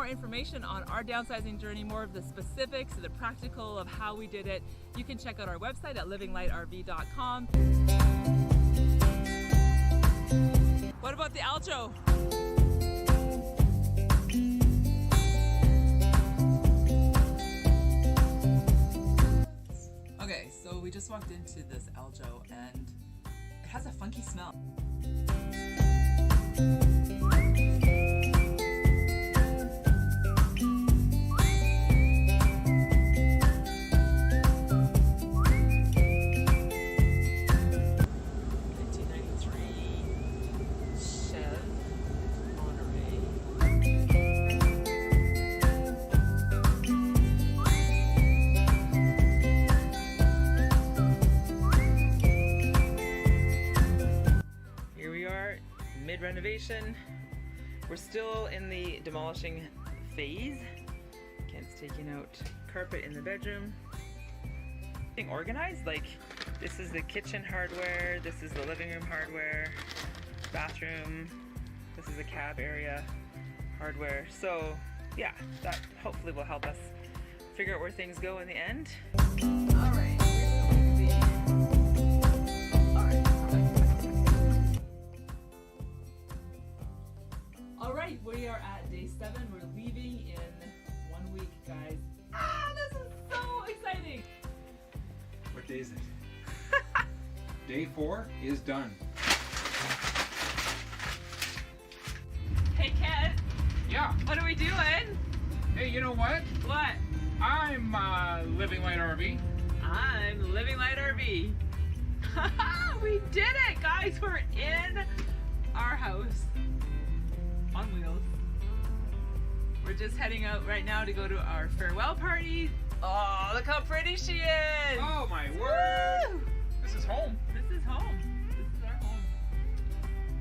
more information on our downsizing journey, more of the specifics, the practical of how we did it, you can check out our website at livinglightrv.com. What about the outro? Okay, so we just walked into this aljo and it has a funky smell. Renovation. We're still in the demolishing phase. Kent's taking out carpet in the bedroom. Being organized, like this is the kitchen hardware, this is the living room hardware, bathroom, this is the cab area hardware. So yeah, that hopefully will help us figure out where things go in the end. All right. Alright, we are at day 7. We're leaving in 1 week, guys. Ah, this is so exciting! What day is it? Day 4 is done. Hey, Kent. Yeah. What are we doing? Hey, you know what? What? I'm Living Light RV. I'm Living Light RV. We did it, guys! We're in our house. On wheels. We're just heading out right now to go to our farewell party. Oh, look how pretty she is! Oh my word! Woo! This is home. This is home. This is our home.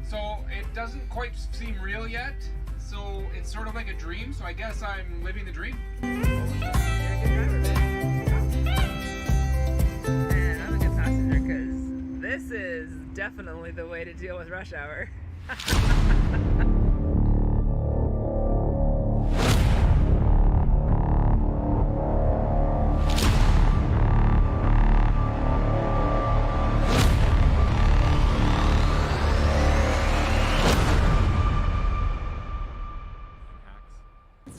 So it doesn't quite seem real yet. So it's sort of like a dream. So I guess I'm living the dream. You're a good driver, babe. And I'm a good passenger because this is definitely the way to deal with rush hour.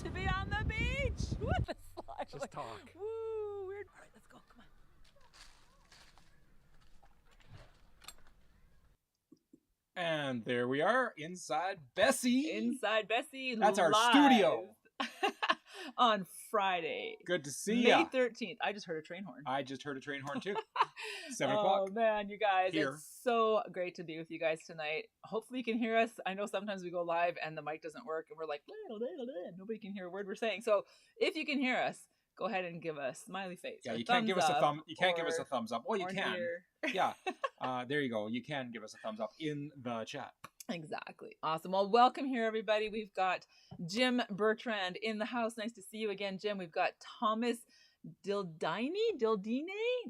To be on the beach! What the slide? Just talk. Woo, weird. All right, let's go. Come on. And there we are inside Bessie. Inside Bessie. That's our live studio. On Friday. Good to see May ya. 13th. I just heard a train horn. I just heard a train horn too. 7 o'clock. Oh man, you guys, Here. it's so great to be with you guys tonight. Hopefully you can hear us. I know sometimes we go live and the mic doesn't work and we're like, nobody can hear a word we're saying. So if you can hear us, go ahead and give a smiley face. Yeah, you can't give us a thumb. You can't give us a thumbs up. Well, you or can. here. Yeah. There you go. You can give us a thumbs up in the chat. Exactly. Awesome. Well, welcome here, everybody. We've got Jim Bertrand in the house. Nice to see you again, Jim. We've got Thomas Dildine.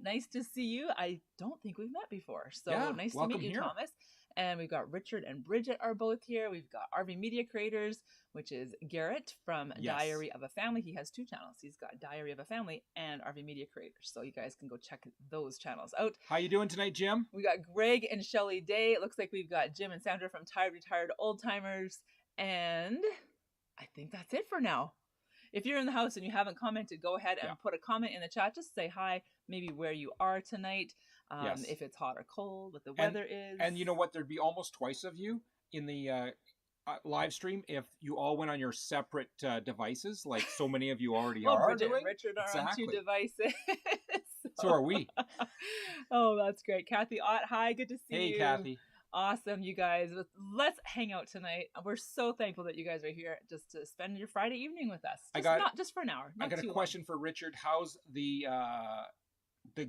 Nice to see you. I don't think we've met before. So Yeah, nice to welcome meet you, here. Thomas. And we've got Richard and Bridget are both here. We've got RV Media Creators, which is Garrett from Yes. Diary of a Family. He has 2 channels. He's got Diary of a Family and RV Media Creators. So you guys can go check those channels out. How you doing tonight, Jim? We got Greg and Shelly Day. It looks like we've got Jim and Sandra from Tired Retired Old Timers. And I think that's it for now. If you're in the house and you haven't commented, go ahead and put a comment in the chat. Just say hi, maybe where you are tonight, Yes. if it's hot or cold, what the weather is. And you know what? There'd be almost twice of you in the live stream if you all went on your separate devices, like so many of you already well, are Bridget doing. and Richard are Exactly. on 2 devices. So are we. Oh, that's great. Kathy Ott, hi, good to see you. Hey, Kathy. Awesome, you guys. Let's hang out tonight. We're so thankful that you guys are here just to spend your Friday evening with us. Not just for an hour. I got a question for Richard. How's the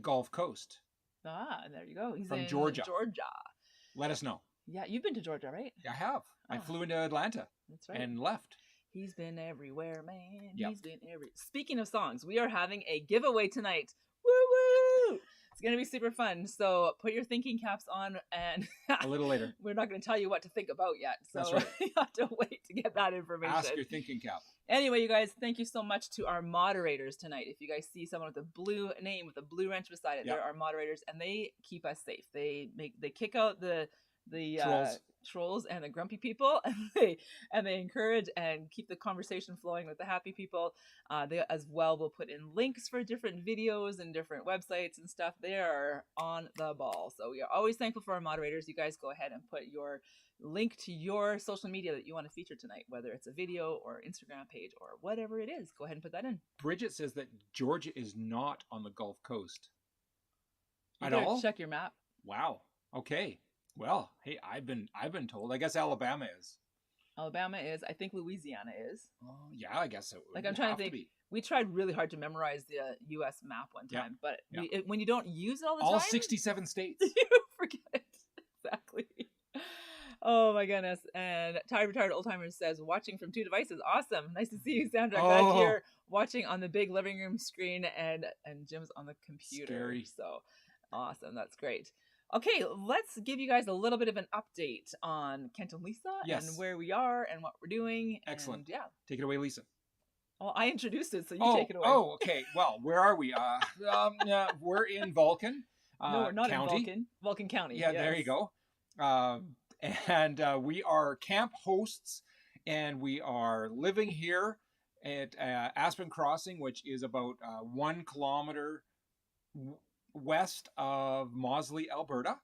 Gulf Coast? Ah, there you go. He's From in Georgia. Georgia. Let us know. Yeah, you've been to Georgia, right? I have. I flew into Atlanta That's right. and left. He's been everywhere, man. Yep. He's been every. Speaking of songs, we are having a giveaway tonight. Woo woo! going to be super fun. So put your thinking caps on, and A little later. we're not going to tell you what to think about yet. So That's right. you have to wait to get that information. Ask your thinking cap. Anyway, you guys, thank you so much to our moderators tonight. If you guys see someone with a blue name with a blue wrench beside it, Yep. they're our moderators, and they keep us safe. They kick out the trolls and the grumpy people, and they encourage and keep the conversation flowing with the happy people. They as well will put in links for different videos and different websites and stuff. They are on the ball. So we are always thankful for our moderators. You guys go ahead and put your link to your social media that you want to feature tonight, whether it's a video or Instagram page or whatever it is. Go ahead and put that in. Bridget says that Georgia is not on the Gulf Coast. You At better all? check your map. Wow. Okay. Well, hey, I've been told. I guess Alabama is. Alabama is. I think Louisiana is. Oh, yeah, I guess it would. Like, I'm trying to think. be. We tried really hard to memorize the U.S. map one time, but Yeah. when you don't use it all the All time, 67 states. you forget it. Exactly. Oh my goodness. And Tired Retired Old Timer says, watching from 2 devices. Awesome. Nice to see you, Sandra. Glad you're watching on the big living room screen and Jim's on the computer. Scary. So awesome. That's great. Okay, let's give you guys a little bit of an update on Kent and Lisa and where we are and what we're doing. Excellent. And, yeah. Take it away, Lisa. Well, I introduced it, so you take it away. Oh, okay. Well, where are we? We're in Vulcan. No, we're not County. in Vulcan. Vulcan County. Yeah, yes. there you go. And we are camp hosts, and we are living here at Aspen Crossing, which is about 1 kilometer west of Mosley, Alberta.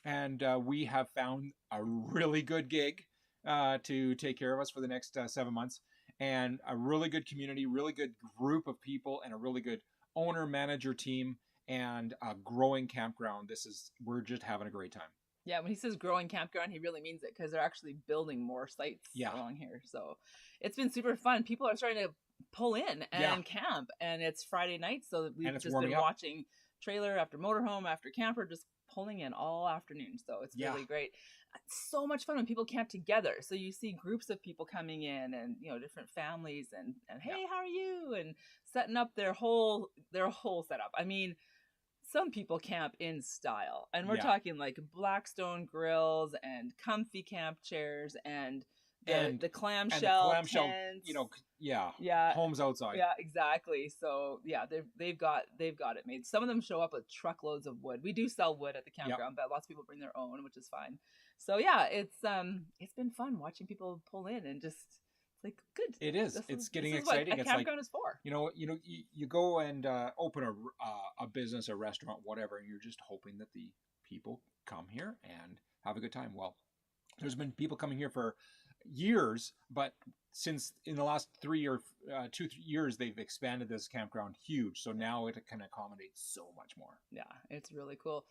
And we have found a really good gig to take care of us for the next 7 months, and a really good community, really good group of people, and a really good owner-manager team, and a growing campground. We're just having a great time. Yeah, when he says growing campground, he really means it, because they're actually building more sites along here. So it's been super fun. People are starting to pull in and camp, and it's Friday night, so we've just been watching trailer after motorhome after camper, just pulling in all afternoon. So it's really great. It's so much fun when people camp together. So you see groups of people coming in, and different families, and hey, how are you? And setting up their whole setup. I mean, some people camp in style, and we're talking like Blackstone grills and comfy camp chairs and the clamshell tents. Homes outside. Yeah, exactly. So they've got it made. Some of them show up with truckloads of wood. We do sell wood at the campground, but lots of people bring their own, which is fine. So it's been fun watching people pull in and just. It's like good. It is. It's getting exciting. What a campground is for. You go and open a business, a restaurant, whatever, and you're just hoping that the people come here and have a good time. Well, there's been people coming here for years, but since in the last 2 years, they've expanded this campground huge. So now it can accommodate so much more. Yeah, it's really cool.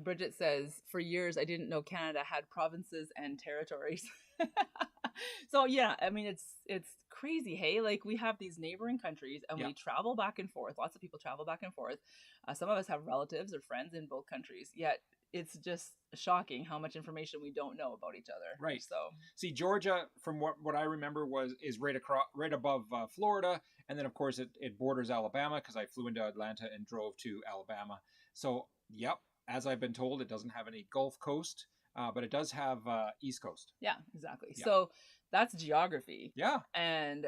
Bridget says, for years, I didn't know Canada had provinces and territories. So I mean, it's crazy. Hey, like we have these neighboring countries, and we travel back and forth. Lots of people travel back and forth. Some of us have relatives or friends in both countries, yet it's just shocking how much information we don't know about each other. Right. So see, Georgia, from what I remember, is right above Florida, and then of course it borders Alabama, because I flew into Atlanta and drove to Alabama. So as I've been told, it doesn't have any Gulf Coast, but it does have East Coast. Yeah, exactly. Yeah. So that's geography. Yeah. And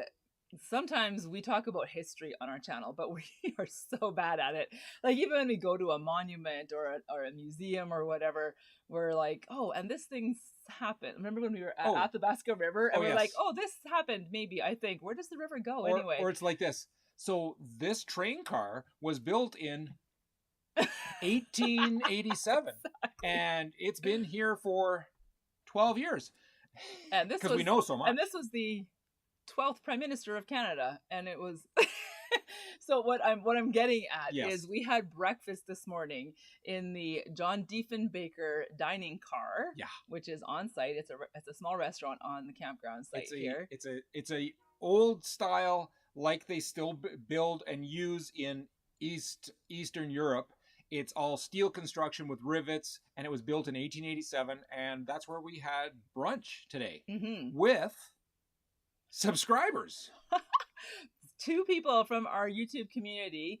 sometimes we talk about history on our channel, but we are so bad at it. Like even when we go to a monument or a museum or whatever, we're like, oh, and this thing's happened. Remember when we were at the Basco River, and we're like, oh, this happened, maybe, I think. Where does the river go anyway? Or it's like this. So this train car was built in 1887, and it's been here for 12 years. And this because we know so much. And this was the 12th Prime Minister of Canada, and it was. So what I'm getting at is we had breakfast this morning in the John Diefenbaker dining car, which is on site. It's a small restaurant on the campground site here. It's a old style, like they still build and use in Eastern Europe. It's all steel construction with rivets, and it was built in 1887, and that's where we had brunch today with subscribers. 2 people from our YouTube community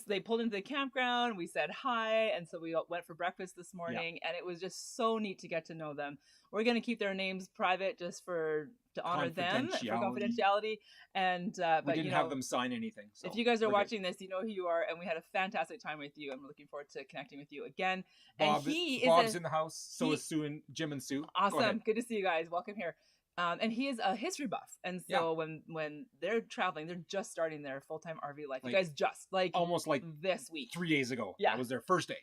they pulled into the campground. We said hi, and so we went for breakfast this morning, and it was just so neat to get to know them. We're going to keep their names private just to honor them for confidentiality. And we but didn't have them sign anything. So if you guys are watching this, you know who you are, and we had a fantastic time with you. I'm looking forward to connecting with you again. Bob's in the house. So is Sue and Jim and Sue. Awesome, good to see you guys. Welcome here. And he is a history buff, and so when they're traveling, they're just starting their full-time RV life. You guys just almost this week, 3 days ago. Yeah, that was their first day.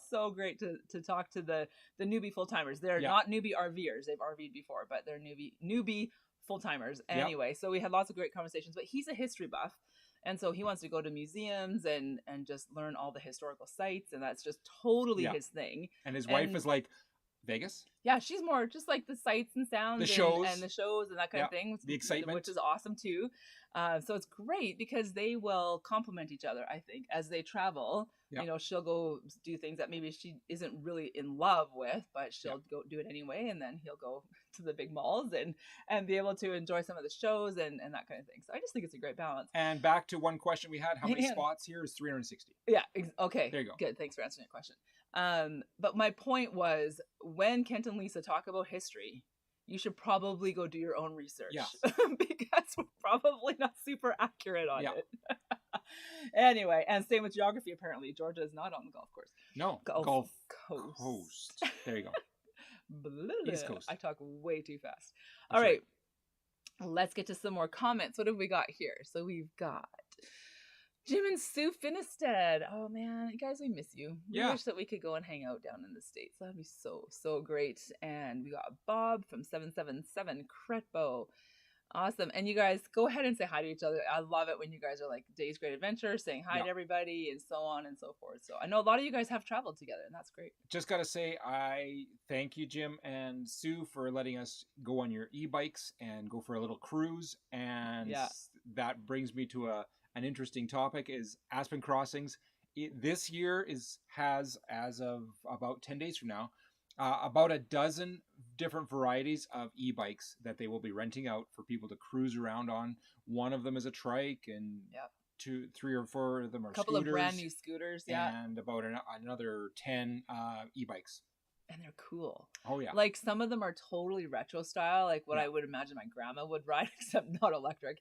So great to talk to the newbie full-timers. They're not newbie RVers; they've RV'd before, but they're newbie full-timers. Anyway, so we had lots of great conversations. But he's a history buff, and so he wants to go to museums and just learn all the historical sites, and that's just totally his thing. And his wife is like, Vegas? Yeah, she's more just like the sights and sounds and the shows and that kind of thing. The excitement. Which is awesome too. So it's great because they will complement each other, I think, as they travel. You know, she'll go do things that maybe she isn't really in love with, but she'll go do it anyway. And then he'll go to the big malls and be able to enjoy some of the shows and that kind of thing. So I just think it's a great balance. And back to one question we had, how many spots here is 360? Yeah, okay. There you go. Good, thanks for answering that question. But my point was, when Kent and Lisa talk about history, you should probably go do your own research. Yes. Because we're probably not super accurate on it. Anyway, and same with geography, apparently. Georgia is not on the golf course. No, Gulf Coast. There you go. East Coast. I talk way too fast. All right. Let's get to some more comments. What have we got here? So we've got Jim and Sue Finistad. Oh man, guys, we miss you. We wish that we could go and hang out down in the States. That'd be so great. And we got Bob from 777 Cretbo. Awesome. And you guys go ahead and say hi to each other. I love it when you guys are like Day's Great Adventure, saying hi to everybody and so on and so forth. So I know a lot of you guys have traveled together, and that's great. Just got to say, I thank you, Jim and Sue, for letting us go on your e-bikes and go for a little cruise. And that brings me to an interesting topic is Aspen Crossings. This year has, as of about 10 days from now, about a dozen different varieties of e-bikes that they will be renting out for people to cruise around on. One of them is a trike, and 2, 3, or 4 of them are scooters. A couple of brand new scooters, and about another 10 e-bikes. And they're cool. Oh yeah. Like some of them are totally retro style, like what I would imagine my grandma would ride, except not electric.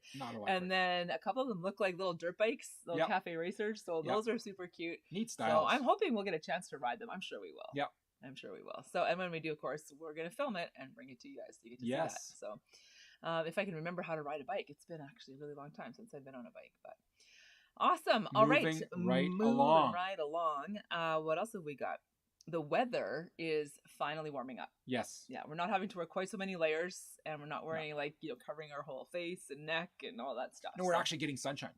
And then a couple of them look like little dirt bikes, little cafe racers. So those are super cute. Neat styles. So I'm hoping we'll get a chance to ride them. I'm sure we will. Yep. I'm sure we will. So, and when we do, of course, we're going to film it and bring it to you guys so you get to see that. So, if I can remember how to ride a bike, it's been actually a really long time since I've been on a bike, but awesome. All right. Moving right along. What else have we got? The weather is finally warming up. Yes. Yeah, we're not having to wear quite so many layers, and we're not wearing covering our whole face and neck and all that stuff. No, we're actually getting sunshine.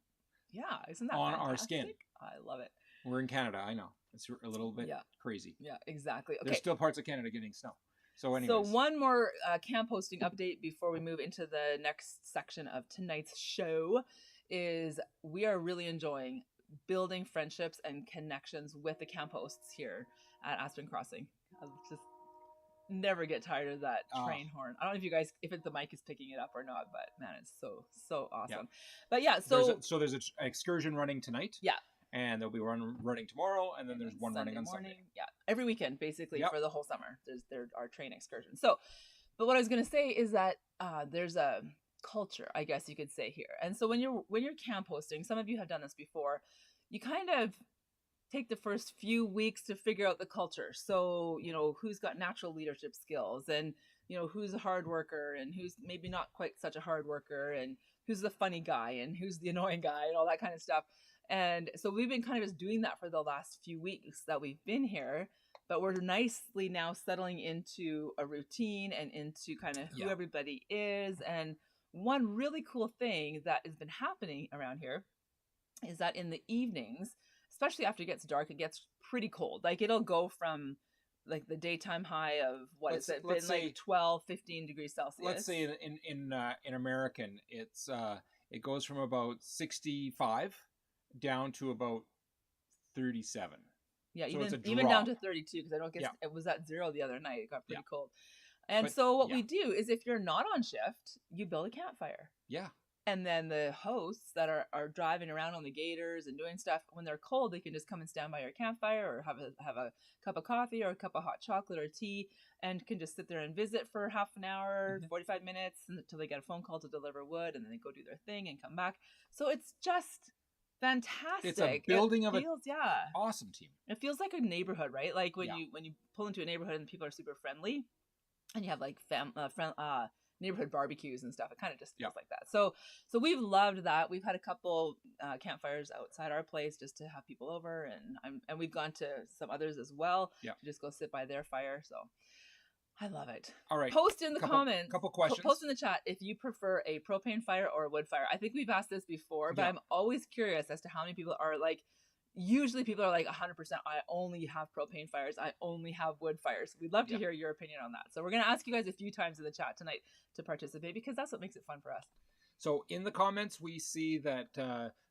Yeah, isn't that on fantastic? Our skin? I love it. We're in Canada, I know. It's a little bit crazy. Yeah, exactly. Okay. There's still parts of Canada getting snow. So anyways. So one more camp hosting update before we move into the next section of tonight's show is we are really enjoying building friendships and connections with the camp hosts here at Aspen Crossing. I'll just never get tired of that train horn. I don't know if you guys, if the mic is picking it up or not, but man, it's so awesome. Yeah. But yeah, there's an excursion running tonight. Yeah. And there'll be one running tomorrow, and then there's one running on Sunday. Yeah, every weekend, basically, for the whole summer. There are train excursions. So, but what I was going to say is that there's a culture, I guess you could say, here. And so when you're camp hosting, some of you have done this before, you kind of take the first few weeks to figure out the culture. So, who's got natural leadership skills, and, who's a hard worker, and who's maybe not quite such a hard worker, and who's the funny guy, and who's the annoying guy, and all that kind of stuff. And so we've been kind of just doing that for the last few weeks that we've been here, but we're nicely now settling into a routine and into kind of who everybody is. And one really cool thing that has been happening around here is that in the evenings, especially after it gets dark, it gets pretty cold. Like it'll go from like the daytime high of let's say 12, 15 degrees Celsius. Let's say in American, it goes from about 65 down to about 37. Yeah, so even down to 32, because I don't guess it was at 0 the other night. It got pretty cold. And so what we do is if you're not on shift, you build a campfire. Yeah. And then the hosts that are driving around on the gators and doing stuff, when they're cold, they can just come and stand by your campfire or have a cup of coffee or a cup of hot chocolate or tea, and can just sit there and visit for half an hour, 45 minutes until they get a phone call to deliver wood, and then they go do their thing and come back. So it's just fantastic. It's a building of an yeah, awesome team. It feels like a neighborhood, right? Like when you pull into a neighborhood and people are super friendly, and you have like neighborhood barbecues and stuff. It kind of just feels like that. So we've loved that. We've had a couple campfires outside our place just to have people over, and we've gone to some others as well to just go sit by their fire. So I love it. All right. Post in the comments. Couple questions. Post in the chat if you prefer a propane fire or a wood fire. I think we've asked this before, but I'm always curious as to how many people are like. Usually people are like 100%, I only have propane fires. I only have wood fires. We'd love to hear your opinion on that. So we're going to ask you guys a few times in the chat tonight to participate, because that's what makes it fun for us. So in the comments, we see that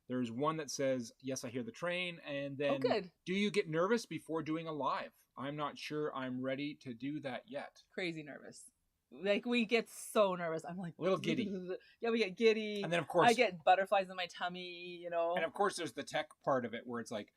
there's one that says, yes, I hear the train. And then, do you get nervous before doing a live? I'm not sure I'm ready to do that yet. Crazy nervous. Like, we get so nervous. I'm like, a little giddy. Yeah, we get giddy. And then, of course, I get butterflies in my tummy, you know. And of course, there's the tech part of it where it's like,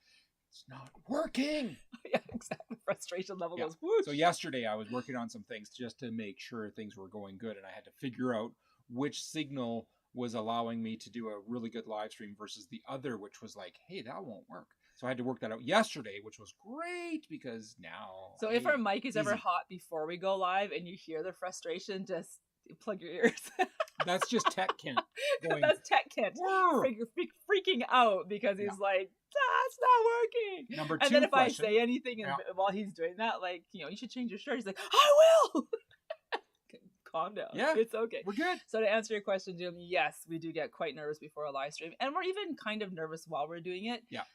it's not working. Yeah, exactly. Frustration level goes whoosh. So yesterday I was working on some things just to make sure things were going good, and I had to figure out which signal was allowing me to do a really good live stream versus the other, which was like, hey, that won't work. So I had to work that out yesterday, which was great because now... So if our mic is ever hot before we go live and you hear the frustration, just plug your ears. That's just Tech Kent going... That's Tech Kent freaking out because he's like, that's not working. Number 2 And then if question, I say anything while he's doing that, like, you know, you should change your shirt. He's like, I will! Calm down. Yeah, it's okay. We're good. So to answer your question, Jim, yes, we do get quite nervous before a live stream. And we're even kind of nervous while we're doing it. Yeah.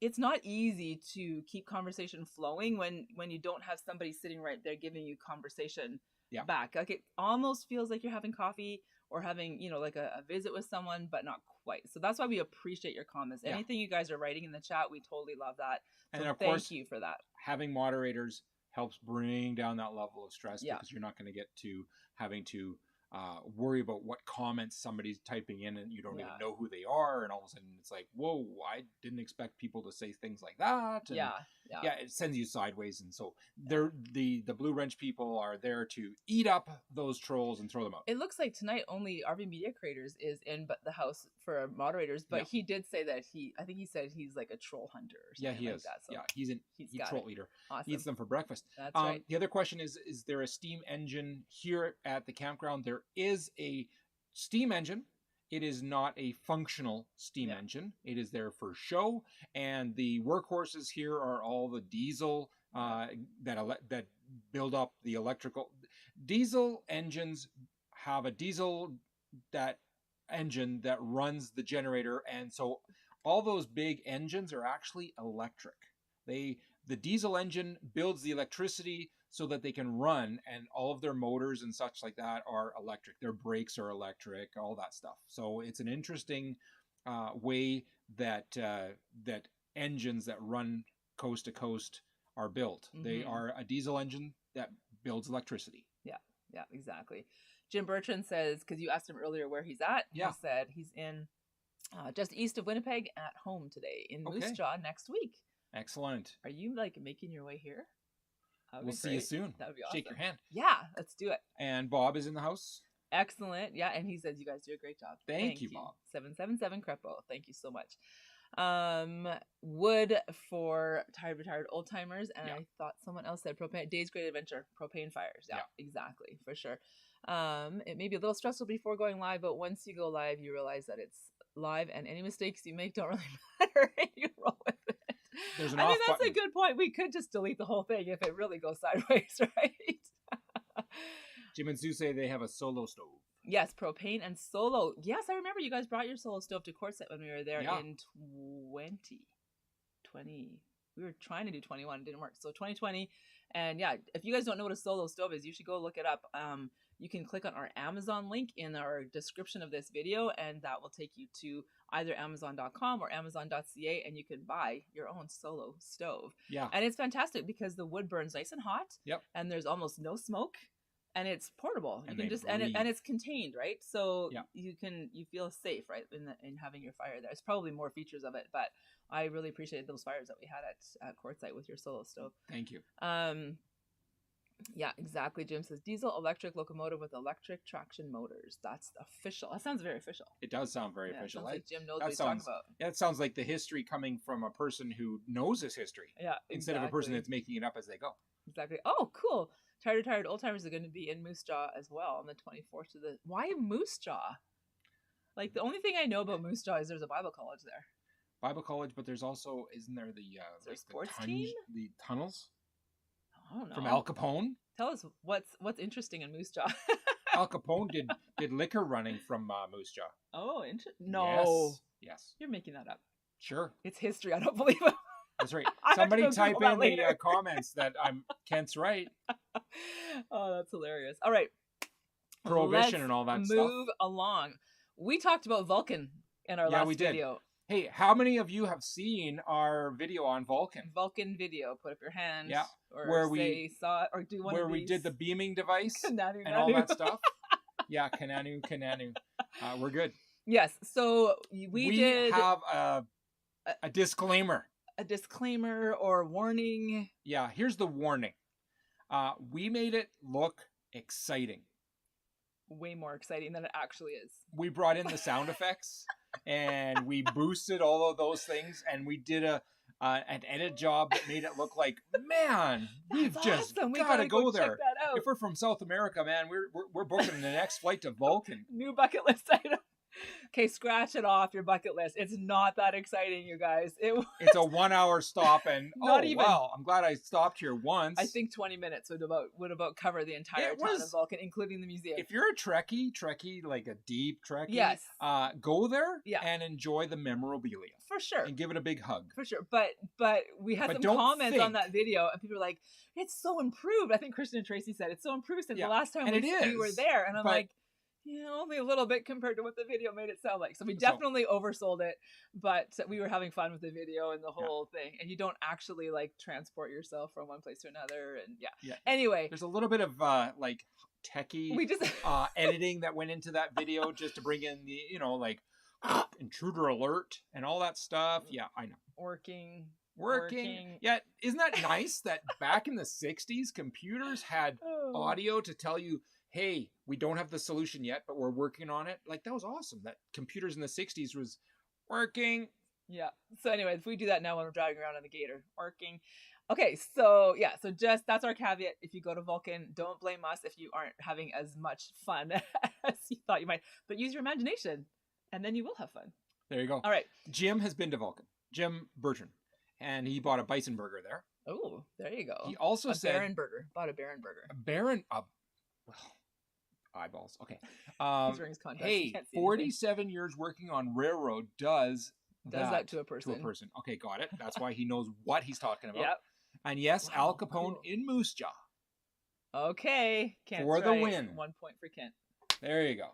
It's not easy to keep conversation flowing when you don't have somebody sitting right there giving you conversation back. Like, it almost feels like you're having coffee or having, you know, like a visit with someone, but not quite. So that's why we appreciate your comments. Anything you guys are writing in the chat, we totally love that. So and of thank course, you for that. Having moderators helps bring down that level of stress because you're not going to get to having to worry about what comments somebody's typing in and you don't even know who they are, and all of a sudden it's like, whoa, I didn't expect people to say things like that. And it sends you sideways. And so they're the Blue Wrench people are there to eat up those trolls and throw them out. It looks like tonight only RV Media Creators is in the house for moderators, but he did say that I think he said he's like a troll hunter or something he like is. that. So he's a troll eater. Awesome. He eats them for breakfast. That's right. The other question is there a steam engine here at the campground? There is a steam engine. It is not a functional steam engine. It is there for show, and the workhorses here are all the diesel that build up the electrical. Diesel engines have a diesel engine that runs the generator, and so all those big engines are actually electric. The diesel engine builds the electricity so that they can run, and all of their motors and such like that are electric. Their brakes are electric, all that stuff. So it's an interesting way that engines that run coast to coast are built. Mm-hmm. They are a diesel engine that builds electricity. Yeah, exactly. Jim Bertrand says, because you asked him earlier where he's at, he said he's in just east of Winnipeg at home today in Moose Jaw next week. Excellent. Are you like making your way here? We'll see you soon. That would be awesome. Shake your hand. Yeah, let's do it. And Bob is in the house. Excellent. Yeah, and he says you guys do a great job. Thank you, Bob. 777 Crepo. Thank you so much. Wood for retired old timers, and I thought someone else said propane. Days Great Adventure, propane fires. Yeah, exactly, for sure. It may be a little stressful before going live, but once you go live, you realize that it's live, and any mistakes you make don't really matter, and you roll with it. That's a good point. We could just delete the whole thing if it really goes sideways, right? Jim and Sue say they have a solo stove. Yes, propane and solo. Yes, I remember you guys brought your solo stove to Quartzsite when we were there in 2020. We were trying to do 21. It didn't work. So 2020. And if you guys don't know what a solo stove is, you should go look it up. You can click on our Amazon link in our description of this video, and that will take you to either Amazon.com or Amazon.ca, and you can buy your own solo stove. Yeah. And it's fantastic because the wood burns nice and hot. Yep. And there's almost no smoke. and it's portable. You And can they just breathe. and it's contained, right? So Yeah. you feel safe, right, in having your fire there. It's probably more features of it, but I really appreciated those fires that we had at Quartzsite with your solo stove. Thank you. Yeah, exactly. Jim says diesel electric locomotive with electric traction motors. That's official. That sounds very official. It does sound very Yeah, official. sounds like Jim knows that what he's talking sounds- about. That sounds like the history coming from a person who knows his history Yeah, instead of a person exactly. that's making it up as they go. Exactly. Oh, cool. Tired Old Timers are going to be in Moose Jaw as well on the 24th to the. Why Moose Jaw? Like the only thing I know about Moose Jaw is there's a Bible college there. Bible college, but there's also, isn't there the there a like sports the team? The tunnels I don't know. from Al Capone? Tell us what's interesting in Moose Jaw. Al Capone did liquor running from Moose Jaw. Oh, no. Yes. You're making that up. Sure. It's history. I don't believe it. That's right. I have to Somebody go type Google that in the later. comments that Kent's right. Oh, that's hilarious. All right. Prohibition Let's and all that stuff. move along. We talked about Vulcan in our last we did. video. Hey, how many of you have seen our video on Vulcan? Vulcan video. Put up your hand. Yeah, Or where say we saw it or do one where of we these. did the beaming device Kananu, and all nanu. that stuff. Yeah, Kananu. We're good. Yes. So we did have a disclaimer. a disclaimer or warning. Yeah, here's the warning. We made it look exciting. Way more exciting than it actually is. We brought in the sound effects and we boosted all of those things, and we did an edit job that made it look like, man, we've That's just awesome. We gotta go check there. that out. If we're from South America, man, we're booking the next flight to Vulcan. New bucket list item. Okay, scratch it off your bucket list. It's not that exciting, you guys. It's a 1 hour stop, and Not even. wow, I'm glad I stopped here once. I think 20 minutes would about cover the entire It town was- of Vulcan, including the museum. if you're a Trekkie, like a deep Trekkie, Yes. go there Yeah. and enjoy the memorabilia For sure. and give it a big hug. For sure. But we had But some don't comments on think- that video, and people were like, it's so improved. I think Christian and Tracy said it's so improved since Yeah. the last time And we it were is, there. And I'm but- like, only a little bit compared to what the video made it sound like. So we So- definitely oversold it, but we were having fun with the video and the whole thing. And you don't actually like transport yourself from one place to another. And Yeah. Anyway, There's a little bit of like techie we just editing that went into that video just to bring in the like intruder alert and all that stuff. Yeah, I know. working. Yeah, isn't that nice that back in the 60s computers had Oh. audio to tell you, hey, we don't have the solution yet, but we're working on it? Like, that was awesome. That computers in the 60s was working. Yeah. So anyways, if we do that now when we're driving around on the Gator, working. Okay, so yeah, so just that's our caveat. If you go to Vulcan, don't blame us if you aren't having as much fun as you thought you might. But use your imagination, and then you will have fun. There you go. All right. Jim has been to Vulcan. Jim Bertrand. And he bought a bison burger there. Oh, there you go. He also a said... Baron burger. Bought a Baron burger. Eyeballs. Okay. He's wearing his contacts. You Hey, can't see anything. 47 years working on railroad does that to a person. Okay, got it. That's why he knows what he's talking about. Yep. And yes, Wow, Al Capone cool. in Moose Jaw. Okay. Kent's For the right. win. 1 point for Kent. There you go.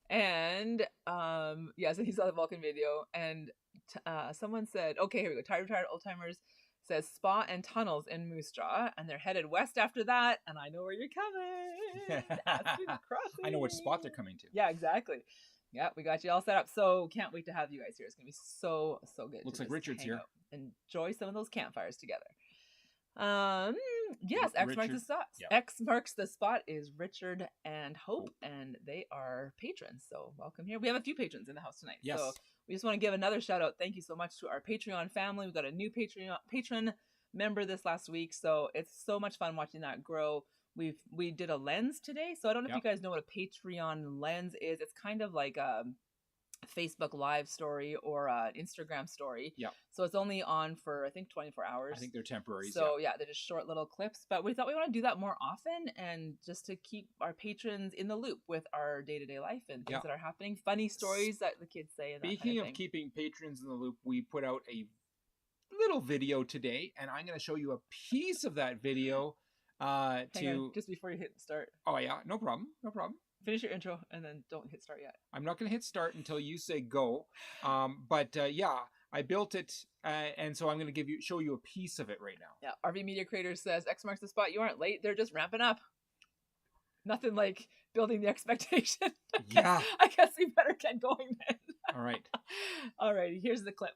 And so he saw the Vulcan video, and someone said, okay, here we go. Tired Old Timers says spa and tunnels in Moose Jaw, and they're headed west after that, and I know where you're coming. Aspen Crossings. I know which spot they're coming to. Yeah, exactly. Yeah, we got you all set up. So can't wait to have you guys here. It's gonna be so good. Looks to like just Richard's hang here. out, enjoy some of those campfires together. Yes, X marks the Richard. spot. Yeah. X marks the spot is Richard and Hope, and they are patrons. So welcome here. We have a few patrons in the house tonight. Yes. So we just want to give another shout out. Thank you so much to our Patreon family. We got a new patron member this last week, so it's so much fun watching that grow. We did a lens today, so I don't know if you guys know what a Patreon lens is. It's kind of like a Facebook live story or an Instagram story. Yeah. So it's only on for I think 24 hours. I think they're temporary. So yeah, they're just short little clips. But we thought we want to do that more often, and just to keep our patrons in the loop with our day-to-day life and things that are happening, funny stories that the kids say. And Speaking that of kind of keeping patrons in the loop, we put out a little video today, and I'm going to show you a piece of that video. Hang on, just before you hit start. Oh yeah, no problem. Finish your intro and then don't hit start yet. I'm not going to hit start until you say go. But yeah, I built it, and so I'm going to show you a piece of it right now. Yeah, RV Media Creators says X marks the spot. You aren't late. They're just ramping up. Nothing like building the expectation. Yeah. I guess we better get going then. All right. Alrighty, here's the clip.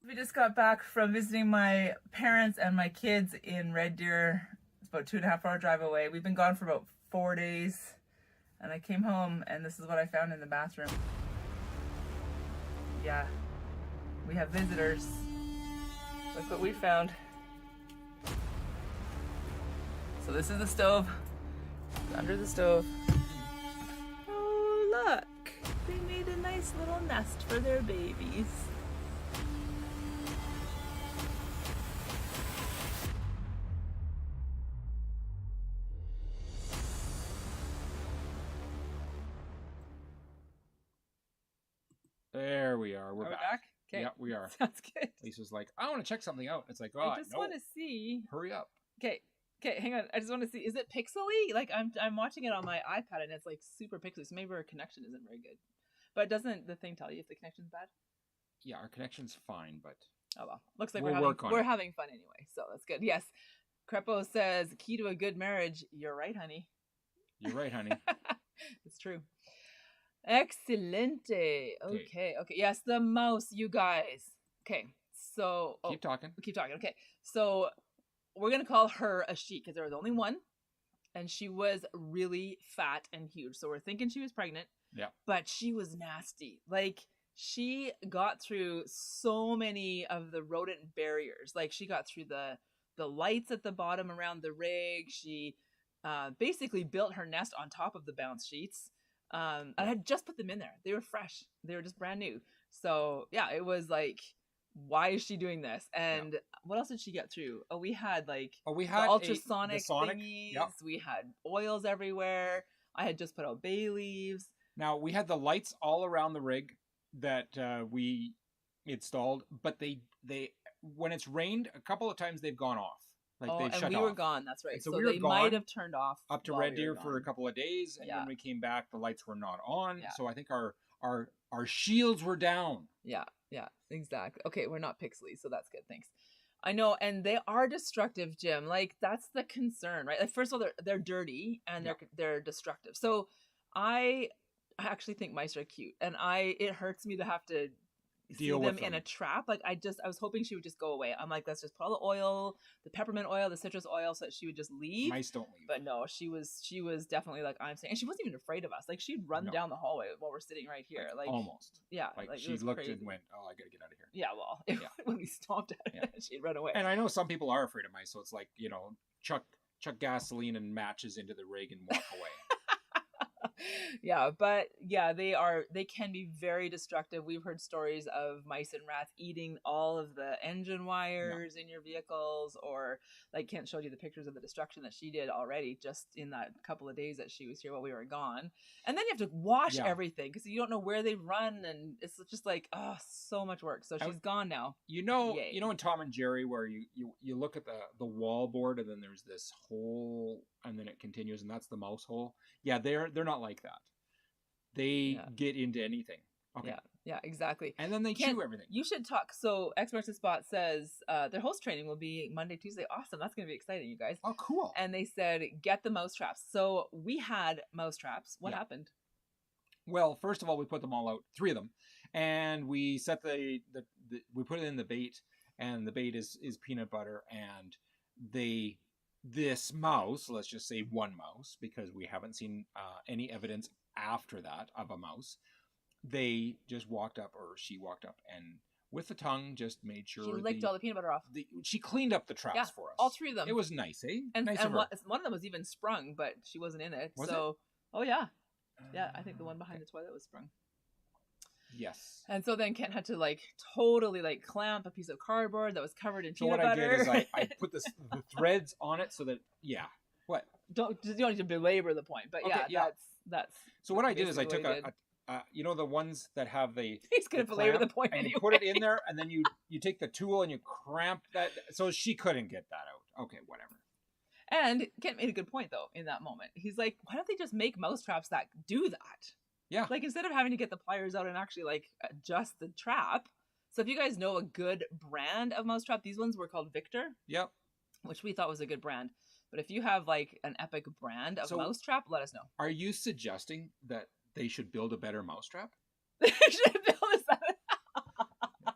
We just got back from visiting my parents and my kids in Red Deer. It's about 2.5 hour drive away. We've been gone for about 4 days. And I came home and this is what I found in the bathroom. Yeah, we have visitors. Look what we found. So this is the stove. It's under the stove. Oh, look. They made a nice little nest for their babies. There we are. We're back. Okay. Yeah, we are. Sounds good. Lisa's like, I want to check something out. It's like, oh, I just no. want to see. Hurry up. Okay, hang on. I just want to see. Is it pixely? Like I'm watching it on my iPad and it's like super pixely. So maybe our connection isn't very good. But doesn't the thing tell you if the connection's bad? Yeah, our connection's fine, but Oh well. Looks like We'll we're having fun anyway. So that's good. Yes. Crepo says, key to a good marriage. You're right, honey. you're right, honey. It's true. Excelente. Okay. Yes, the mouse, you guys. Okay. So Keep talking. keep talking. Okay. So we're gonna call her a she because there was only one, and she was really fat and huge. So we're thinking she was pregnant. Yeah. But she was nasty. Like she got through so many of the rodent barriers. Like she got through the lights at the bottom around the rig. She basically built her nest on top of the bounce sheets. I had just put them in there. They were fresh. They were just brand new. So yeah, it was like, why is she doing this? And what else did she get through? Oh, we had the ultrasonic thingies. Yep. We had oils everywhere. I had just put out bay leaves. Now, we had the lights all around the rig that we installed, but they when it's rained, a couple of times they've gone off. Like they've shut off. And we were gone, that's right. And so we were they gone might have turned off. Up to Red Deer for a couple of days, and when we came back, the lights were not on. Yeah. So I think our shields were down. Yeah, exactly. Okay, we're not pixely, so that's good. Thanks. I know, and they are destructive, Jim. Like that's the concern, right? Like first of all, they're dirty and they're destructive. So I actually think mice are cute, and it hurts me to have to Deal see with them in a trap. Like I was hoping she would just go away. I'm like, let's just put all the oil, the peppermint oil, the citrus oil, so that she would just leave. Mice don't leave. But no, she was definitely like I'm saying, and she wasn't even afraid of us. Like she'd run down the hallway while we're sitting right here. Like almost. Yeah. Like she looked crazy. And went, oh, I gotta get out of here. Yeah, well, when we stomped at it, she'd run away. And I know some people are afraid of mice, so it's like, chuck gasoline and matches into the rig and walk away. Yeah, but they can be very destructive. We've heard stories of mice and rats eating all of the engine wires in your vehicles, or like Kent showed you the pictures of the destruction that she did already just in that couple of days that she was here while we were gone. And then you have to wash everything because you don't know where they run, and it's just like, oh, so much work. So she's gone now. You know in Tom and Jerry where you look at the wall board and then there's this hole and then it continues and that's the mouse hole. Yeah, they're not like that. They get into anything. Okay. Yeah, exactly. And then they chew everything. You should talk. So Experts to Spot says their host training will be Monday, Tuesday. Awesome. That's going to be exciting, you guys. Oh, cool. And they said, get the mouse traps. So we had mouse traps. What happened? Well, first of all, we put them all out, 3 of them. And we set we put it in the bait, and the bait is peanut butter. And this mouse, let's just say one mouse, because we haven't seen any evidence after that of a mouse, they just walked up, or she walked up, and with the tongue just made sure she licked all the peanut butter off. She cleaned up the traps for us. All 3 of them. It was nice, eh? And, nice and one of them was even sprung, but she wasn't in it. Was it? Oh yeah. Yeah, I think the one behind the toilet was sprung. Yes. And so then Kent had to totally clamp a piece of cardboard that was covered in peanut butter. So what I did is I put the threads on it so that What? You don't need to belabor the point, but that's. So what I did is I took the ones that have the. He's gonna belabor the point and anyway. You put it in there, and then you take the tool and you cramp that, so she couldn't get that out. Okay, whatever. And Kent made a good point though in that moment. He's like, why don't they just make mouse traps that do that? Yeah. Like instead of having to get the pliers out and actually adjust the trap. So if you guys know a good brand of mouse trap, these ones were called Victor. Yep. Which we thought was a good brand. But if you have like an epic brand of mousetrap, let us know. Are you suggesting that they should build a better mousetrap? They should build a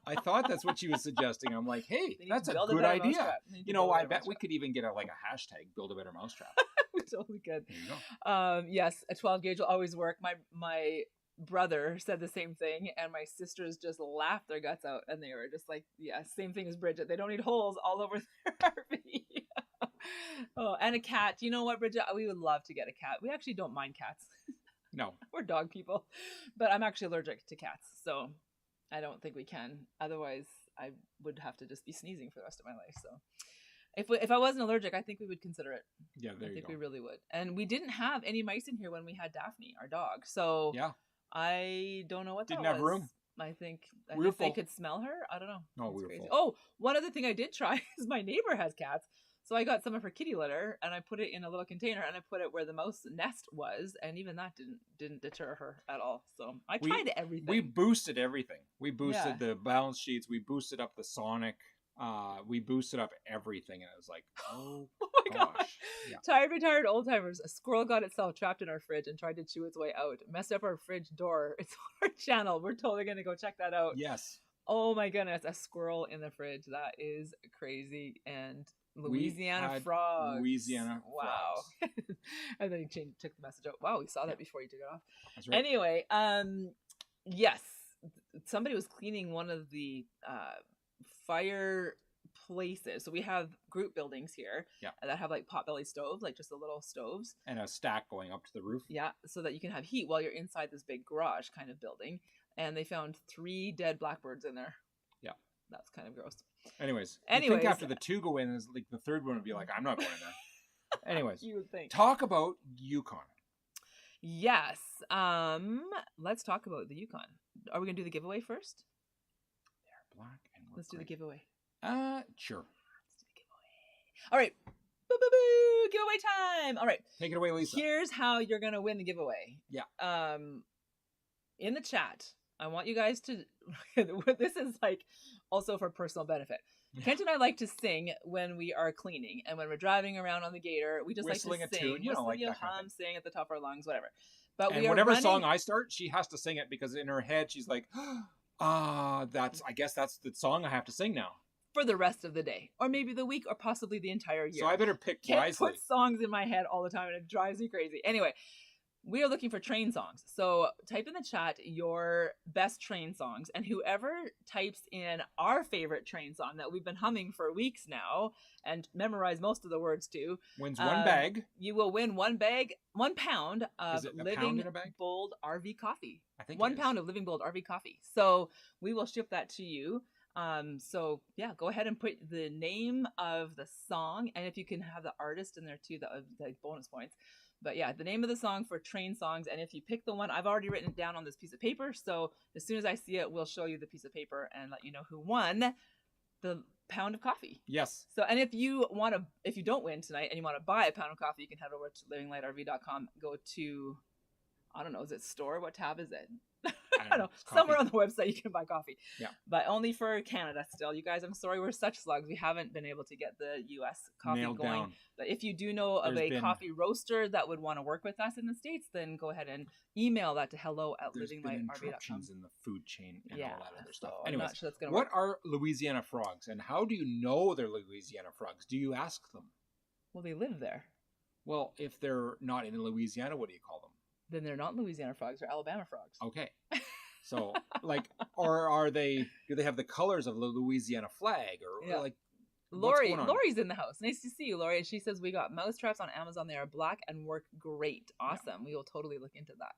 I thought that's what she was suggesting. I'm like, hey, that's a build good idea. You know, I bet we could even get a hashtag, build a better mousetrap. We totally could. There you go. Yes, a 12 gauge will always work. My brother said the same thing, and my sisters just laughed their guts out, and they were just like, yeah, same thing as Bridget. They don't need holes all over their RV. Oh, and a cat. You know what, Bridget? We would love to get a cat. We actually don't mind cats. No. We're dog people. But I'm actually allergic to cats, so I don't think we can. Otherwise, I would have to just be sneezing for the rest of my life. So if I wasn't allergic, I think we would consider it. Yeah, there you go. I think we really would. And we didn't have any mice in here when we had Daphne, our dog. So yeah, I don't know what that was. Didn't have room. I think full. They could smell her. I don't know. No, we were crazy. full. Oh, one other thing I did try is my neighbor has cats. So I got some of her kitty litter and I put it in a little container and I put it where the mouse nest was, and even that didn't deter her at all. So I tried everything. We boosted everything. We boosted the balance sheets. We boosted up the sonic. We boosted up everything, and I was like, oh my gosh. Yeah. Tired retired old timers. A squirrel got itself trapped in our fridge and tried to chew its way out. Messed up our fridge door. It's on our channel. We're totally gonna go check that out. Yes. Oh my goodness, a squirrel in the fridge. That is crazy. And Louisiana frogs. Louisiana frogs. And then he took the message out. Wow, we saw that before you took it off. That's right. Anyway, yes, somebody was cleaning one of the fire places. So we have group buildings here that have like potbelly stoves, like just the little stoves. And a stack going up to the roof. Yeah, so that you can have heat while you're inside this big garage kind of building. And they found 3 dead blackbirds in there. Yeah. That's kind of gross. Anyways, I think after the 2 go in, like the third one would be like, I'm not going in there. Anyways, you would think. Talk about Yukon. Yes. Let's talk about the Yukon. Are we gonna do the giveaway first? They're black and let's do the giveaway. Sure. Let's do the giveaway. All right. Boo, boo, boo. Giveaway time. All right. Take it away, Lisa. Here's how you're gonna win the giveaway. Yeah. In the chat, I want you guys to. This is like also for personal benefit. Kent and I like to sing when we are cleaning and when we're driving around on the gator. We just whistling like to sing. Tune, like that hum, sing at the top of our lungs, whatever. But and whatever song I start, she has to sing it because in her head she's like, I guess that's the song I have to sing now. For the rest of the day, or maybe the week, or possibly the entire year. So I better pick wisely. I put songs in my head all the time and it drives me crazy. Anyway, we are looking for train songs. So type in the chat your best train songs, and whoever types in our favorite train song that we've been humming for weeks now and memorize most of the words to wins one bag. You will win 1 pound of Living Bold RV coffee. I think 1 pound of Living Bold RV coffee. So we will ship that to you. So yeah, go ahead and put the name of the song, and if you can have the artist in there too, that would be like bonus points. But yeah, the name of the song for train songs, and if you pick the one, I've already written it down on this piece of paper, so as soon as I see it, we'll show you the piece of paper and let you know who won the pound of coffee. Yes. So, and if you don't win tonight and you want to buy a pound of coffee, you can head over to livinglightrv.com, go to, I don't know, is it store? What tab is it? I don't know. Somewhere on the website you can buy coffee. Yeah. But only for Canada still. You guys, I'm sorry, we're such slugs. We haven't been able to get the US coffee nailed going. Down. But if you do know of a coffee roaster that would want to work with us in the States, then go ahead and email that to hello@livinglightrv.com. in the food chain and all that other stuff. So anyways, I'm not sure that's gonna what work. are Louisiana frogs, and how do you know they're Louisiana frogs? Do you ask them? Well, they live there. Well, if they're not in Louisiana, what do you call them? Then they're not Louisiana frogs, they're Alabama frogs. Okay. So, like, or do they have the colors of the Louisiana flag, or like? Laurie's in the house. Nice to see you, Laurie. She says we got mouse traps on Amazon. They are black and work great. Awesome. Yeah. We will totally look into that.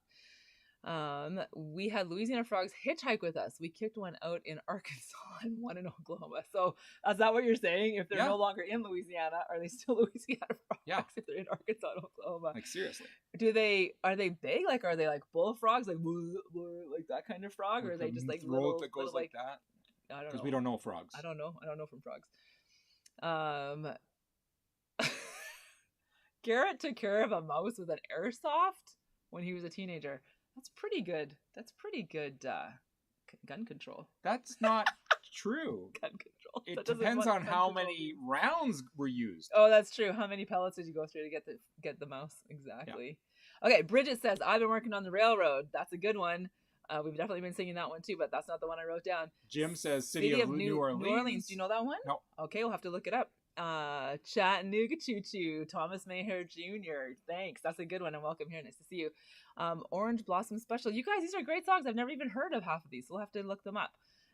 We had Louisiana frogs hitchhike with us. We kicked one out in Arkansas and one in Oklahoma. So is that what you're saying? If they're no longer in Louisiana, are they still Louisiana frogs? Yeah. If they're in Arkansas and Oklahoma. Like seriously. Are they big? Like, are they like bullfrogs? Like that kind of frog? Or are they just like throat that goes like that? I don't know. Because we don't know frogs. I don't know from frogs. Garrett took care of a mouse with an airsoft when he was a teenager. That's pretty good. Gun control. That's not true. Gun control. It That doesn't depends what on gun how control many means. rounds were used. Oh, that's true. How many pellets did you go through to get the mouse? Exactly. Okay, Bridget says, I've been working on the railroad. That's a good one. We've definitely been singing that one too, but that's not the one I wrote down. Jim says City of New Orleans. New Orleans. Do you know that one? No. Okay, we'll have to look it up. Chattanooga Choo Choo, Thomas Maher Jr. Thanks. That's a good one. And welcome here. Nice to see you. Orange Blossom Special. You guys, these are great songs. I've never even heard of half of these. So we'll have to look them up.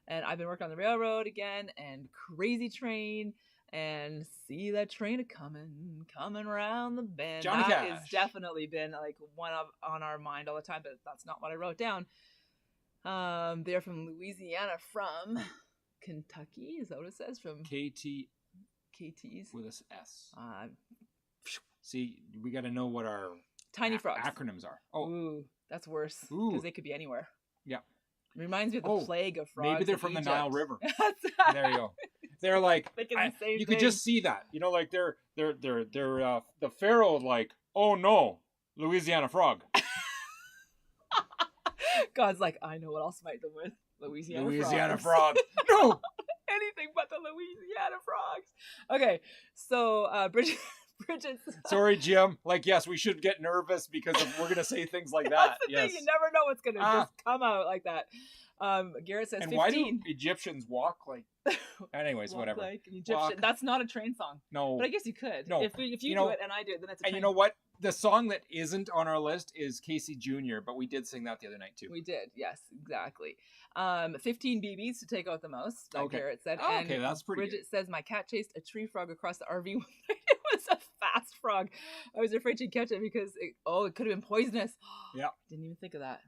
And I've been working on the railroad again and Crazy Train and See That Train coming around the bend. Johnny That Cash. has definitely been like one of on our mind all the time, but that's not what I wrote down. They're from Louisiana, from Kentucky. Is that what it says? From KTs with a S. See, we got to know what our Tiny Frogs acronyms are. Oh, ooh, that's worse Ooh. because they could be anywhere. Yeah. Reminds me of the plague of frogs. Maybe they're in from Egypt. the Nile River. There you go. They're like, Thinking the same you could thing. just see that, you know, like they're the pharaoh, like, oh no, Louisiana frog. God's like, I know what I'll smite them with. Louisiana frog. No. Anything but the Louisiana frogs. Okay, so Bridget's. Sorry, Jim. Like, yes, we should get nervous because we're gonna say things like that. That's the Yes. thing. You never know what's gonna just come out like that. Garrett says, and 15. why do Egyptians walk like? Anyways, Walk whatever. like an Egyptian. Walk. That's not a train song. No. But I guess you could. No. If you You do know, it and I do it, then it's a train. And you know what? The song that isn't on our list is Casey Jr., but we did sing that the other night too. We did, yes, exactly. 15 BBs to take out the mouse, like Okay. Garrett said. Oh, and okay, that's pretty Bridget says, my cat chased a tree frog across the RV one night. It was a fast frog. I was afraid she'd catch it because it could have been poisonous. Yeah. Didn't even think of that.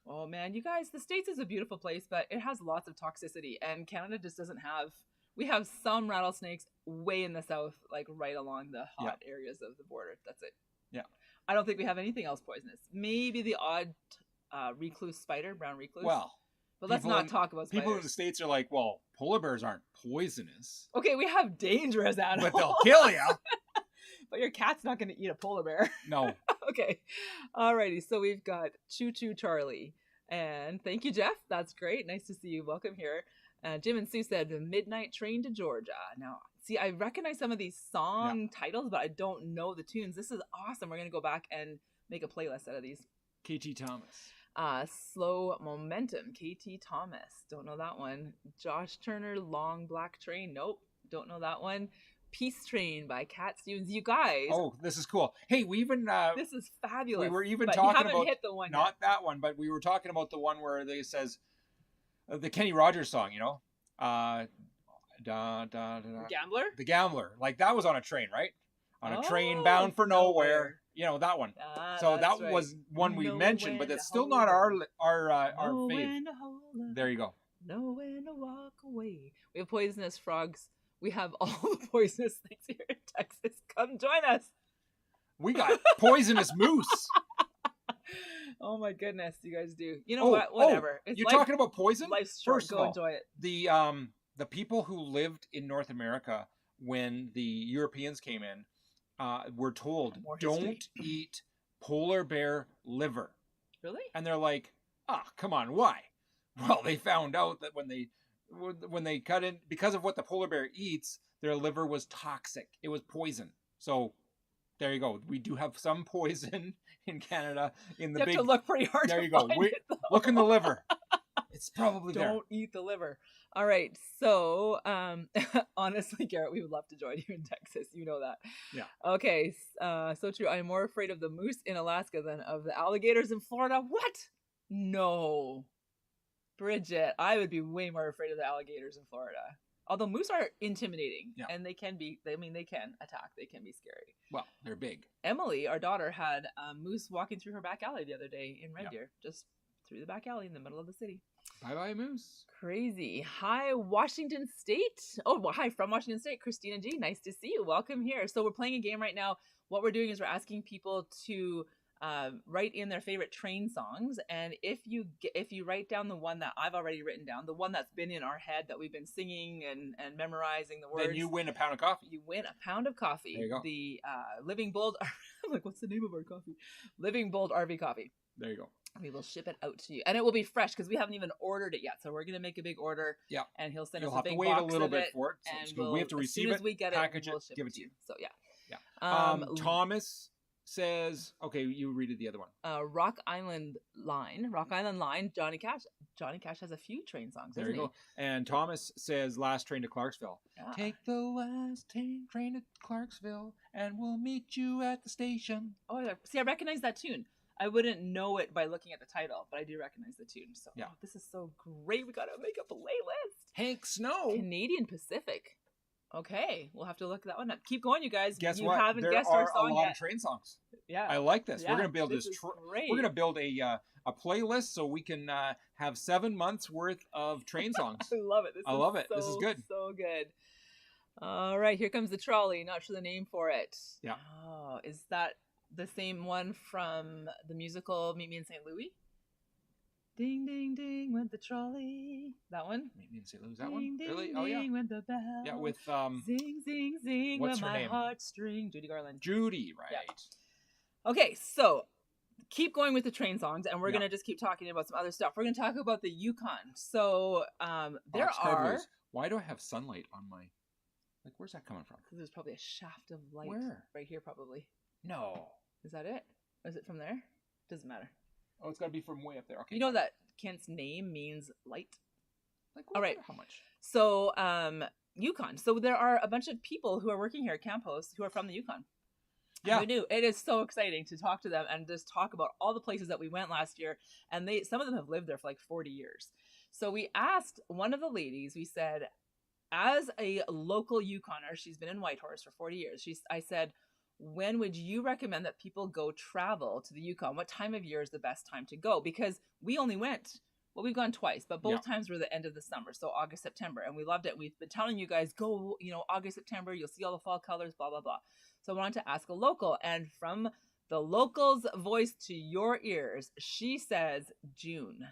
Oh man, you guys, the States is a beautiful place, but it has lots of toxicity, and Canada just doesn't have. We have some rattlesnakes way in the south, like right along the hot areas of the border. That's it. Yeah. I don't think we have anything else poisonous. Maybe the odd recluse spider, brown recluse. Well, but let's not talk about spiders. People in the States are like, well, polar bears aren't poisonous. Okay, we have dangerous animals. But they'll kill you. But your cat's not going to eat a polar bear. No. Okay. Alrighty. So we've got Choo Choo Charlie. And thank you, Jeff. That's great. Nice to see you. Welcome here. Jim and Sue said, The Midnight Train to Georgia. Now, see, I recognize some of these song titles, but I don't know the tunes. This is awesome. We're going to go back and make a playlist out of these. KT Thomas. Slow Momentum. KT Thomas. Don't know that one. Josh Turner, Long Black Train. Nope. Don't know that one. Peace Train by Cat Stevens. You guys. Oh, this is cool. Hey, we even this is fabulous. We were even but talking you haven't about hit the one not that one, but we were talking about the one where they says the Kenny Rogers song, you know? Gambler? The Gambler. Like that was on a train, right? On a train bound it's for nowhere. You know, that one. So that right. was one we Know mentioned, when but it's to still hold not our up. Know fave. when to hold up. There you go. Know when to walk away. We have poisonous frogs. We have all the poisonous things here in Texas. Come join us. We got poisonous moose. Oh my goodness, you guys do. You know what? Whatever. It's you're talking about poison? Life's short. First Go of all, enjoy it. The people who lived in North America when the Europeans came in were told, don't eat polar bear liver. Really? And they're like, come on, why? Well, they found out that when they cut in, because of what the polar bear eats, their liver was toxic. It was poison. So there you go. We do have some poison in Canada. In the you have to look pretty hard. There you go. Look in the liver. It's probably there. Don't eat the liver. All right. So, honestly, Garrett, we would love to join you in Texas. You know that. Yeah. Okay. So true. I'm more afraid of the moose in Alaska than of the alligators in Florida. What? No. Bridget, I would be way more afraid of the alligators in Florida. Although moose are intimidating, and they can attack. They can be scary. Well, they're big. Emily, our daughter, had a moose walking through her back alley the other day in Red Deer, just through the back alley in the middle of the city. Bye-bye, moose. Crazy. Hi, Washington State. Oh, well, hi from Washington State, Christina G. Nice to see you. Welcome here. So we're playing a game right now. What we're doing is we're asking people to write in their favorite train songs, and if you write down the one that I've already written down, the one that's been in our head that we've been singing and memorizing the words, then you win a pound of coffee. You win a pound of coffee. There you go. The Living Bold. I'm like, what's the name of our coffee? Living Bold RV coffee. There you go. We will ship it out to you, and it will be fresh because we haven't even ordered it yet. So we're gonna make a big order. Yeah, and he'll send You'll us have a big to wait box a little of bit it, for it, and so we have to receive as soon as we get package we'll it, ship give it to you. So yeah. Thomas says, okay, you read the other one. Rock Island Line. Johnny Cash. Johnny Cash has a few train songs. There you go. And Thomas says, last train to Clarksville. Yeah. Take the last train to Clarksville, and we'll meet you at the station. Oh, yeah. See, I recognize that tune. I wouldn't know it by looking at the title, but I do recognize the tune. So yeah, this is so great. We gotta make a playlist. Hank Snow. Canadian Pacific. Okay, we'll have to look that one up. Keep going, you guys. Guess you what? haven't There guessed are our song a lot yet. of train songs. Yeah, I like this. Yeah, we're gonna build this. We're gonna build a playlist so we can have 7 months worth of train songs. I love it. I love it. This is good. So good. All right, here comes the trolley. Not sure the name for it. Yeah. Oh, is that the same one from the musical Meet Me in St. Louis? Ding, ding, ding, went the trolley. That one? Meet Me in St. Louis. That ding, one? ding, Really? Ding, oh yeah. Went the bell. Yeah, with zing, zing, zing. what's with her my name? heartstring. Judy Garland. Judy, right? Yeah. Okay, so keep going with the train songs, and we're Yeah. gonna just keep talking about some other stuff. We're gonna talk about the Yukon. So there Boxcar are. Blues. Why do I have sunlight on my? Like, where's that coming from? Because there's probably a shaft of light. Where? Right here, probably. No. Is that it? Or is it from there? Doesn't matter. Oh, it's got to be from way up there. Okay. You know that Kent's name means light? Like, all right. How much? So, Yukon. So there are a bunch of people who are working here at Camp Host who are from the Yukon. Yeah. Who knew? It is so exciting to talk to them and just talk about all the places that we went last year. And some of them have lived there for like 40 years. So we asked one of the ladies, we said, as a local Yukoner, she's been in Whitehorse for 40 years. I said, when would you recommend that people go travel to the Yukon? What time of year is the best time to go? Because we only went, well, we've gone twice, but both times were the end of the summer. So August, September. And we loved it. We've been telling you guys, go, August, September, you'll see all the fall colors, blah, blah, blah. So I wanted to ask a local, and from the local's voice to your ears, she says June.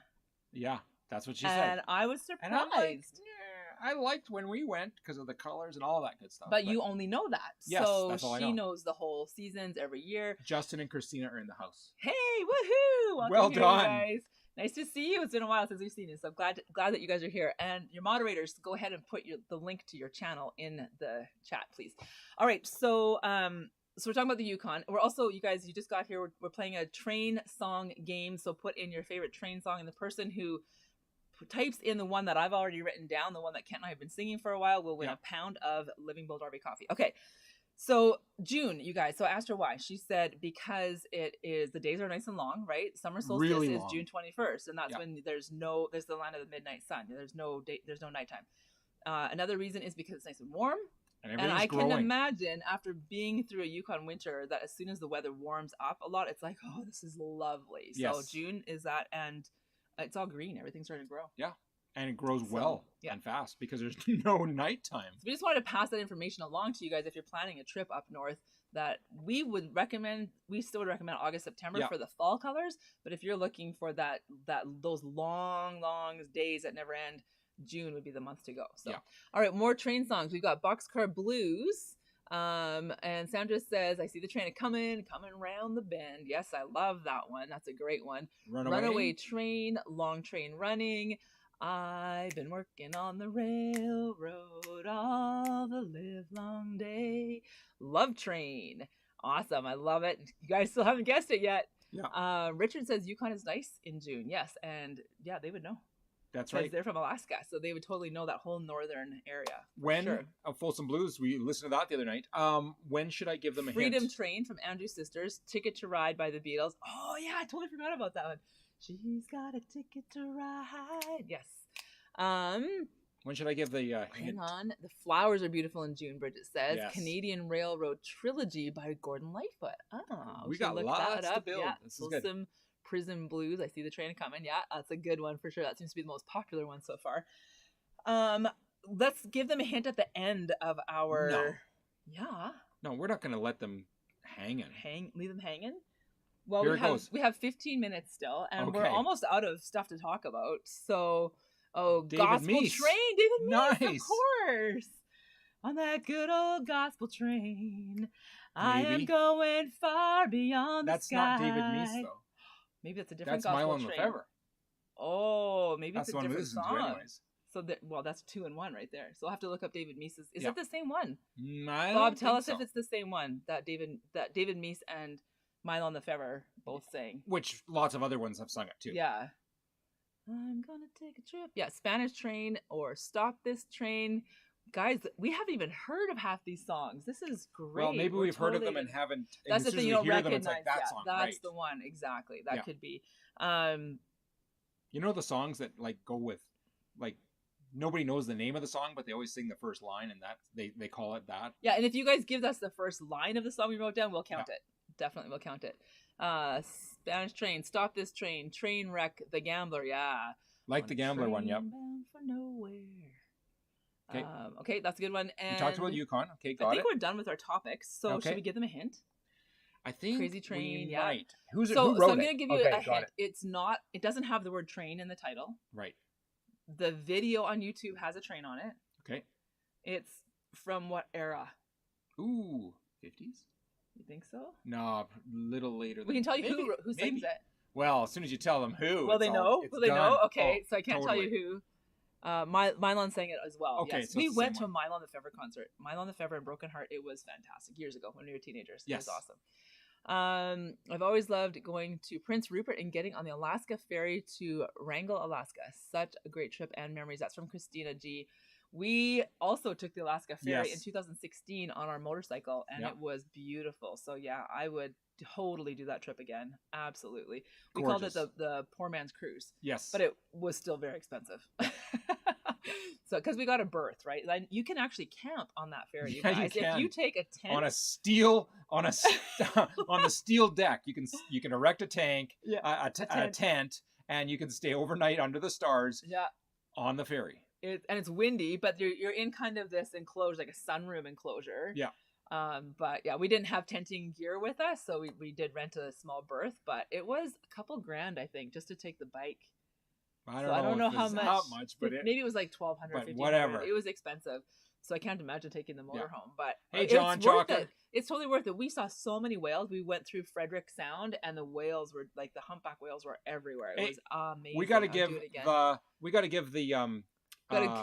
Yeah, that's what she said. And I was surprised. And I'm like, I liked when we went because of the colors and all that good stuff. But you only know that. Yes, so that's all I she know. knows the whole seasons every year. Justin and Christina are in the house. Hey, woohoo! Welcome well here, done. guys. Nice to see you. It's been a while since we've seen you. So glad that you guys are here. And your moderators, go ahead and put the link to your channel in the chat, please. All right. So we're talking about the Yukon. We're also, you guys, you just got here. We're playing a train song game. So put in your favorite train song, and the person who types in the one that I've already written down, the one that Kent and I have been singing for a while, will win a pound of Living Bull Darby coffee. Okay. So June, you guys. So I asked her why. She said because the days are nice and long, right? Summer solstice really is long. June 21st, and that's when there's the land of the midnight sun. There's no nighttime. Another reason is because it's nice and warm. And I growing. can imagine after being through a Yukon winter that as soon as the weather warms up a lot, it's like, oh, this is lovely. So Yes. June is that, and it's all green. Everything's starting to grow. Yeah. And it grows well and fast because there's no nighttime. So we just wanted to pass that information along to you guys if you're planning a trip up north, that we still would recommend August, September for the fall colors. But if you're looking for those long days that never end, June would be the month to go. So, all right, more train songs. We've got Boxcar Blues. And Sandra says, I see the train coming round the bend. Yes, I love that one. That's a great one. Runaway Train, Long Train Running. I've been working on the railroad all the livelong day. Love Train. Awesome. I love it. You guys still haven't guessed it yet. Yeah. Richard says Yukon is nice in June. Yes. And they would know. That's right. They're from Alaska, so they would totally know that whole northern area. When Folsom Blues, we listened to that the other night. When should I give them a Freedom hint? Train from Andrew Sisters, Ticket to Ride by the Beatles. Oh yeah, I totally forgot about that one. She's got a ticket to ride. Yes. When should I give the hang hint? on. The flowers are beautiful in June, Bridget says. Yes. Canadian Railroad Trilogy by Gordon Lightfoot. Oh, we got lots to build. Yeah. This is good. Folsom Prison Blues. I see the train coming. Yeah, that's a good one for sure. That seems to be the most popular one so far. Let's give them a hint at the end of our. No. Yeah. No, we're not going to let them hanging. Leave them hanging. Well, Here we have 15 minutes still, and we're Okay. almost out of stuff to talk about. So, David Gospel Meese. Train, David Meese, Nice. of course. On that good old gospel train, I am Maybe. going far beyond That's the sky. not David Meese, though. Maybe that's a different That's gospel Mylon train. Lefebvre. Oh, maybe That's it's the a one we different listen to song. anyways. So that, well, that's 2 in 1 right there. So I'll have to look up David Meese's. Is Yeah. it the same one? I Bob, don't tell think us so. if it's the same one that David Meese and Mylon Lefebvre both sang. Which lots of other ones have sung it too. Yeah. I'm gonna take a trip. Yeah, Spanish Train or Stop This Train. Guys, we haven't even heard of half these songs. This is great. Well, maybe we've heard of them and haven't. That's the thing, you don't recognize. It's like, that song, that's right? the one, exactly. That Yeah. could be. You know the songs that like go with, like, nobody knows the name of the song, but they always sing the first line, and that they call it that. Yeah, and if you guys give us the first line of the song we wrote down, we'll count it. Definitely, we'll count it. Spanish Train, Stop This Train, Train Wreck, The Gambler. Yeah. Like the Gambler one. Yep. Bound for nowhere. Okay. Okay, that's a good one. And We talked about Yukon. Okay, got I think it. we're done with our topics. So Okay. should we give them a hint? I think Crazy Train, we yeah. might. Who wrote So I'm it? going to give you Okay, a got hint. It's not. It doesn't have the word train in the title. Right. The video on YouTube has a train on it. Okay. It's from what era? Ooh, 50s? You think so? No, a little later. We can tell you maybe, who sings it. Well, as soon as you tell them who, Will they it's know? all- it's Will they know? done. Okay, Oh, so I can't totally. tell you who. Mylon sang it as well. Okay, yes. so We it's the went to same a Mylon Lefebvre concert. Mylon Lefebvre and Broken Heart. It was fantastic years ago when we were teenagers. It Yes. was awesome. I've always loved going to Prince Rupert and getting on the Alaska ferry to Wrangell, Alaska. Such a great trip and memories. That's from Christina G. We also took the Alaska ferry Yes. in 2016 on our motorcycle, and Yep. it was beautiful. So yeah, I would totally do that trip again. Absolutely. We called it Gorgeous. the poor man's cruise, Yes. but it was still very expensive. So because we got a berth, right? Like, you can actually camp on that ferry, you Yeah, you guys. If can. you take a tent on a steel on the steel deck, you can erect a tank, Yeah, a tent, and you can stay overnight under the stars yeah. on the ferry. And it's windy, but you're in kind of this enclosure, like a sunroom enclosure. Yeah. But yeah, we didn't have tenting gear with us, so we did rent a small berth, but it was a couple grand, I think, just to take the bike. I So I don't know if how it's much. but Maybe it was like $1,200, but $1,500. whatever. It was expensive, so I can't imagine taking the motorhome. But Hey, it's John worth Chalker. it. It's totally worth it. We saw so many whales. We went through Frederick Sound, and the whales were like the humpback whales were everywhere. It Hey, was amazing. we got to I'll give do it again. Got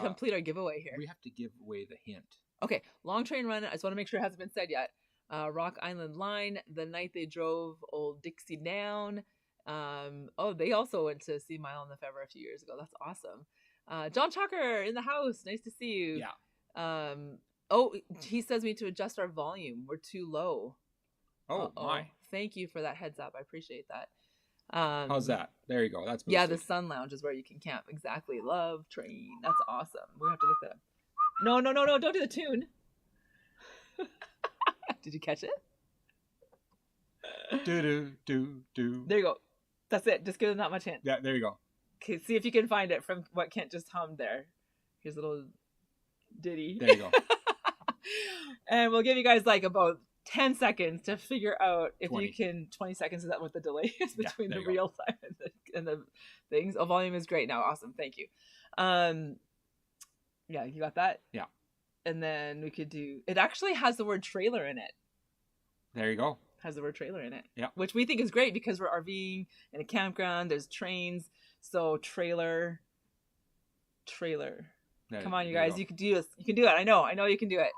to complete our giveaway here. We have to give away the hint. Okay, Long Train Run. I just want to make sure it hasn't been said yet. Rock Island Line, The Night They Drove Old Dixie Down. They also went to see Mylon Lefebvre a few years ago. That's awesome. John Chalker in the house. Nice to see you. Yeah. He says we need to adjust our volume. We're too low. Oh my. Thank you for that heads up. I appreciate that. How's that? There you go. That's Yeah, boosted. the Sun Lounge is where you can camp. Exactly. Love Train. That's awesome. We have to look that up. No. Don't do the tune. Did you catch it? Do. There you go. That's it. Just give them that much hint. Yeah, there you go. Okay, see if you can find it from what Kent just hummed there. Here's a little ditty. There you go. And we'll give you guys like about 10 seconds to figure out if 20. you can. 20 seconds, is that what the delay is Yeah, between there the you go. real time and the things? Oh, volume is great now. Awesome. Thank you. Yeah, you got that? Yeah. And then we could do, it actually has the word trailer in it. There you go. Has the word trailer in it. Yeah. Which we think is great because we're RVing in a campground. There's trains. So trailer. There- Come on, you there guys. go. You can do this. You can do it. I know you can do it.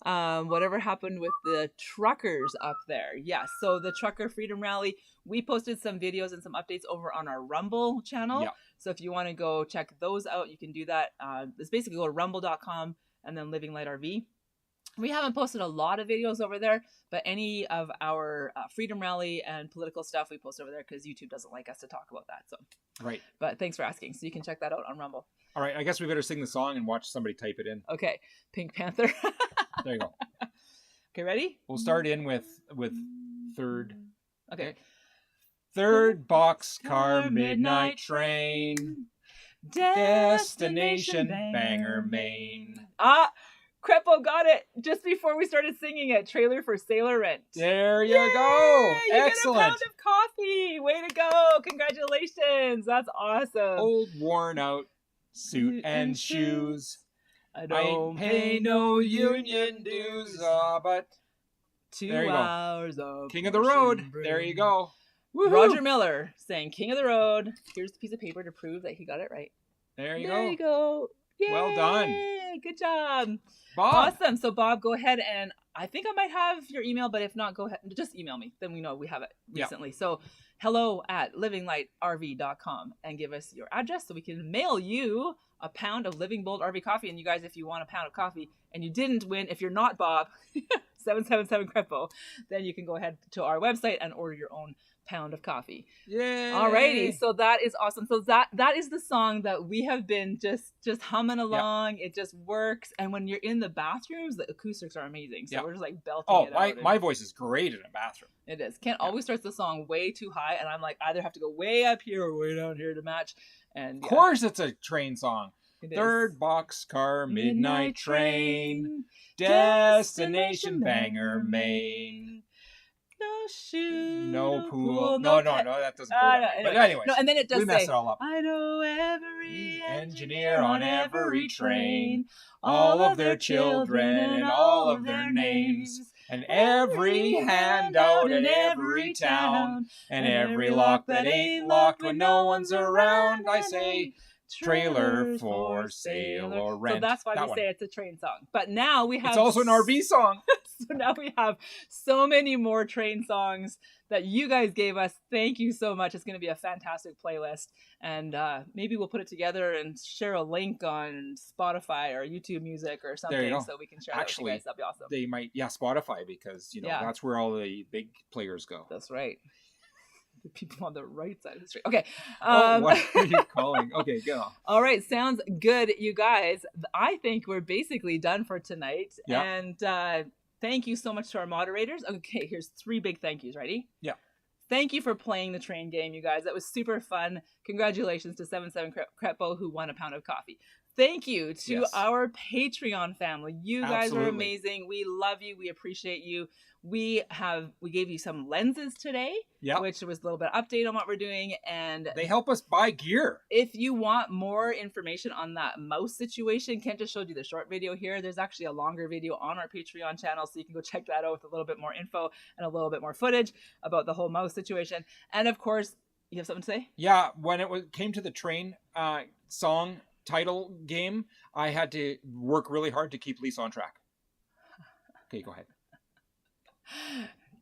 Whatever happened with the truckers up there? Yes. So the Trucker Freedom Rally, we posted some videos and some updates over on our Rumble channel. Yeah. So if you want to go check those out, you can do that. It's basically go to rumble.com and then Living Light RV. We haven't posted a lot of videos over there, but any of our Freedom Rally and political stuff we post over there because YouTube doesn't like us to talk about that. So, Right. but thanks for asking. So you can check that out on Rumble. All right. I guess we better sing the song and watch somebody type it in. Okay, Pink Panther. There you go. Okay, ready? We'll start in with third. Okay. Third boxcar midnight train. Destination Bangor, Maine. Ah, Crepo got it just before we started singing it. Trailer for Sailor Rent. There you go. You Excellent. get a pound of coffee. Way to go. Congratulations. That's awesome. Old worn out suit and shoes. I I ain't pay no union dues, but 2 there you go. hours of King of the Road. Ocean There you Breeze. go. Roger Miller saying King of the Road. Here's the piece of paper to prove that he got it right. There you There go. you go. Yay! Well done. Good job. Bob. Awesome. So Bob, go ahead, and I think I might have your email, but if not, go ahead and just email me. Then we know we have it recently. So hello@livinglightRV.com and give us your address so we can mail you a pound of Living Bold RV coffee. And you guys, if you want a pound of coffee and you didn't win, if you're not Bob, 777 Crepo, then you can go ahead to our website and order your own pound of coffee. Yay. Alrighty, so that is awesome. So that is the song that we have been just humming along. It just works, and when you're in the bathrooms, the acoustics are amazing. So we're just like belting it out. My voice is great in a bathroom. It is. Kent always starts the song way too high, and I'm like, either have to go way up here or way down here to match. And of course, it's a train song. It is. Third boxcar, midnight train, destination Bangor, Maine. No shoe, no pool. No, that doesn't go that way. But anyways, no, and then it does we mess say, it all up. I know every engineer on every train, all of their children and all of their names, and every handout in every town, and every lock that ain't locked when no one's around. I say, trailer for sale or rent. So that's why we say it's a train song. But now we have... It's also an RV song. So now we have so many more train songs that you guys gave us. Thank you so much. It's going to be a fantastic playlist. And maybe we'll put it together and share a link on Spotify or YouTube Music or something so we can share that with you guys. That'd be awesome. They might, Spotify, because, that's where all the big players go. That's right. The people on the right side of the street. Okay. What are you calling? Okay, go on. All right. Sounds good, you guys. I think we're basically done for tonight. Yeah. And thank you so much to our moderators. Okay, here's 3 big thank yous. Ready? Yeah. Thank you for playing the train game, you guys. That was super fun. Congratulations to 77 Crepo who won a pound of coffee. Thank you to our Patreon family. You guys are amazing. We love you. We appreciate you. We gave you some lenses today, which was a little bit of update on what we're doing, and they help us buy gear. If you want more information on that mouse situation, Kent just showed you the short video here. There's actually a longer video on our Patreon channel, so you can go check that out with a little bit more info and a little bit more footage about the whole mouse situation. And of course, you have something to say? Yeah, when it came to the train song title game, I had to work really hard to keep Lisa on track. Okay, go ahead.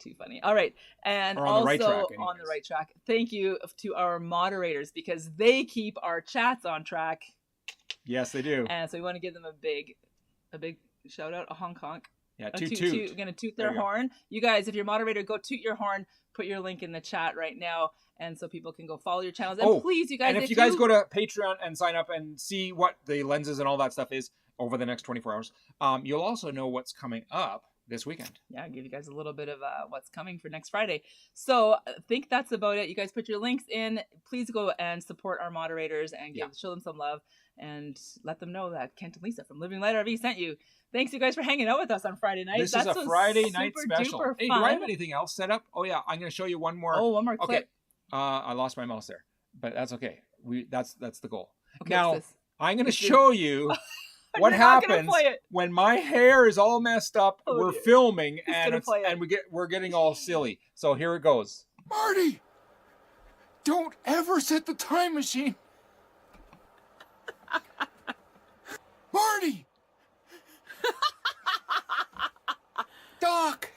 Too funny. All right. And on also the right track, on the right track. Thank you to our moderators because they keep our chats on track. Yes, they do. And so we want to give them a big shout out, a honk honk. Yeah, toot. We're going to toot their horn. You guys, if you're a moderator, go toot your horn. Put your link in the chat right now. And so people can go follow your channels. And please, you guys. And if you guys go to Patreon and sign up and see what the lenses and all that stuff is over the next 24 hours, you'll also know what's coming up this weekend. Yeah, I'll give you guys a little bit of what's coming for next Friday. So I think that's about it. You guys put your links in. Please go and support our moderators and show them some love and let them know that Kent and Lisa from Living Light RV sent you. Thanks, you guys, for hanging out with us on Friday night. This is a Friday night special. Hey, do I have anything else set up? Oh, yeah. I'm going to show you one more. Oh, one more clip. Okay. I lost my mouse there, but that's okay. That's the goal. Okay, now, I'm going to show you what happens when my hair is all messed up. We're filming and we're getting all silly. So here it goes. Marty, don't ever set the time machine. Marty. Doc.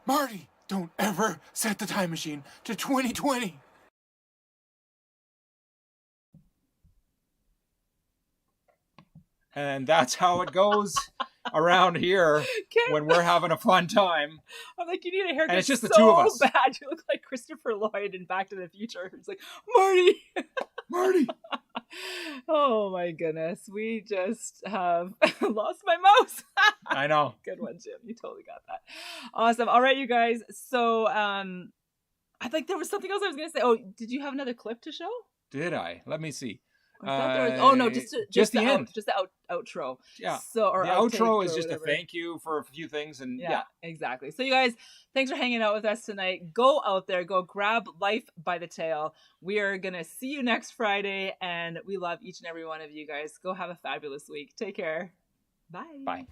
Marty, don't ever set the time machine to 2020. And that's how it goes around here when we're having a fun time. I'm like, you need a haircut. And it's just the two of us. Bad. You look like Christopher Lloyd in Back to the Future. It's like, Marty. Oh my goodness. We just have lost my mouse. I know. Good one, Jim. You totally got that. Awesome. All right, you guys. So I think there was something else I was going to say. Oh, did you have another clip to show? Did I? Let me see. Just the end. Just the outro. Yeah. So the outro is just a thank you for a few things, and yeah, exactly. So you guys, thanks for hanging out with us tonight. Go out there, go grab life by the tail. We are gonna see you next Friday, and we love each and every one of you guys. Go have a fabulous week. Take care. Bye. Bye.